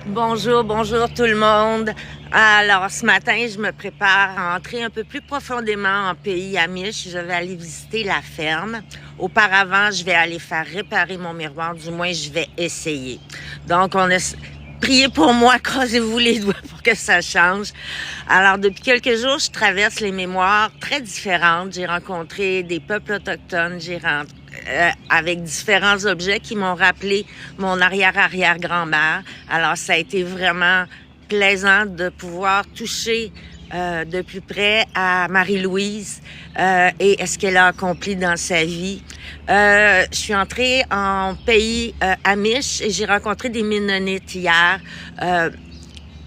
Bonjour, bonjour tout le monde. Alors, ce matin, je me prépare à entrer un peu plus profondément en pays amish. Je vais aller visiter la ferme. Auparavant, je vais aller faire réparer mon miroir. Du moins, je vais essayer. Donc, priez pour moi, croisez-vous les doigts pour que ça change. Alors, depuis quelques jours, je traverse les mémoires très différentes. J'ai rencontré des peuples autochtones. Avec différents objets qui m'ont rappelé mon arrière-arrière-grand-mère. Alors, ça a été vraiment plaisant de pouvoir toucher de plus près à Marie-Louise et ce qu'elle a accompli dans sa vie. Je suis entrée en pays Amish et j'ai rencontré des Mennonites hier.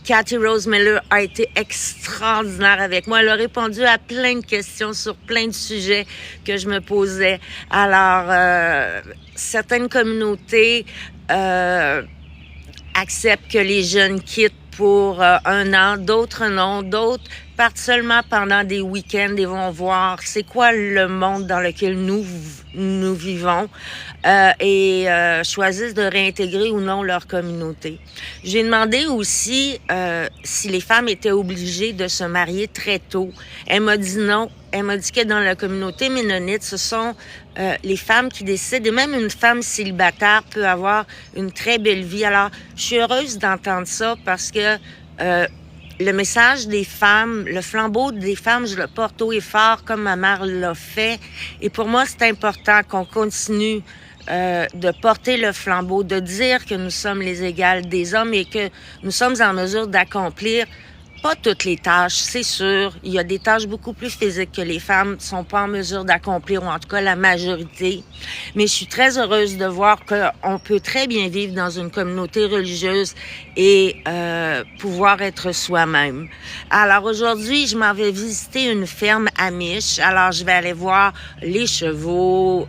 Cathy Rose Miller a été extraordinaire avec moi. Elle a répondu à plein de questions sur plein de sujets que je me posais. Alors, certaines communautés acceptent que les jeunes quittent pour un an, d'autres non, d'autres partent seulement pendant des week-ends et vont voir c'est quoi le monde dans lequel nous vivons et choisissent de réintégrer ou non leur communauté. J'ai demandé aussi si les femmes étaient obligées de se marier très tôt. Elle m'a dit non. Elle m'a dit que dans la communauté ménonite, ce sont les femmes qui décident, et même une femme célibataire peut avoir une très belle vie. Alors, je suis heureuse d'entendre ça parce que le message des femmes, le flambeau des femmes, je le porte haut et fort comme ma mère l'a fait. Et pour moi, c'est important qu'on continue de porter le flambeau, de dire que nous sommes les égales des hommes et que nous sommes en mesure d'accomplir pas toutes les tâches, c'est sûr. Il y a des tâches beaucoup plus physiques que les femmes ne sont pas en mesure d'accomplir, ou en tout cas la majorité. Mais je suis très heureuse de voir qu'on peut très bien vivre dans une communauté religieuse et pouvoir être soi-même. Alors aujourd'hui, je m'en vais visiter une ferme amish. Alors je vais aller voir les chevaux,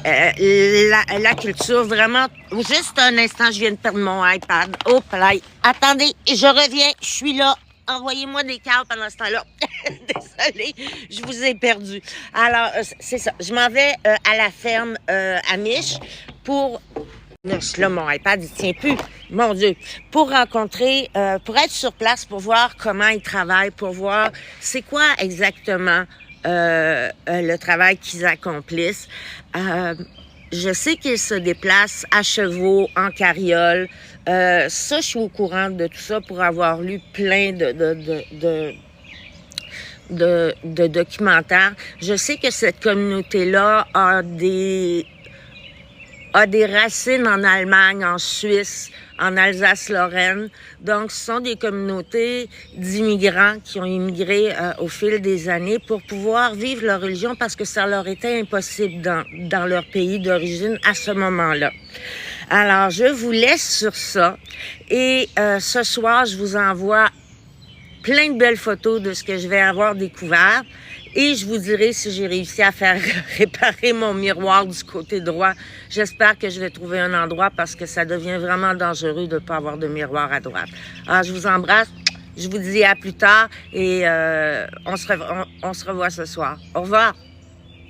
la culture, vraiment. Juste un instant, je viens de perdre mon iPad. Hop là. Attendez, je reviens, je suis là. Envoyez-moi des cartes pendant ce temps-là. Désolée, je vous ai perdu. Alors, c'est ça. Je m'en vais à la ferme Amish pour... Là, mon iPad, il tient plus. Mon Dieu. Pour rencontrer, pour être sur place, pour voir comment ils travaillent, pour voir c'est quoi exactement le travail qu'ils accomplissent. Je sais qu'ils se déplacent à chevaux, en carriole. Ça, je suis au courant de tout ça pour avoir lu plein de documentaires. Je sais que cette communauté-là a des racines en Allemagne, en Suisse, en Alsace-Lorraine. Donc, ce sont des communautés d'immigrants qui ont immigré au fil des années pour pouvoir vivre leur religion parce que ça leur était impossible dans leur pays d'origine à ce moment-là. Alors, je vous laisse sur ça. Et ce soir, je vous envoie plein de belles photos de ce que je vais avoir découvert. Et je vous dirai si j'ai réussi à faire réparer mon miroir du côté droit. J'espère que je vais trouver un endroit parce que ça devient vraiment dangereux de ne pas avoir de miroir à droite. Alors, je vous embrasse. Je vous dis à plus tard et on se revoit ce soir. Au revoir.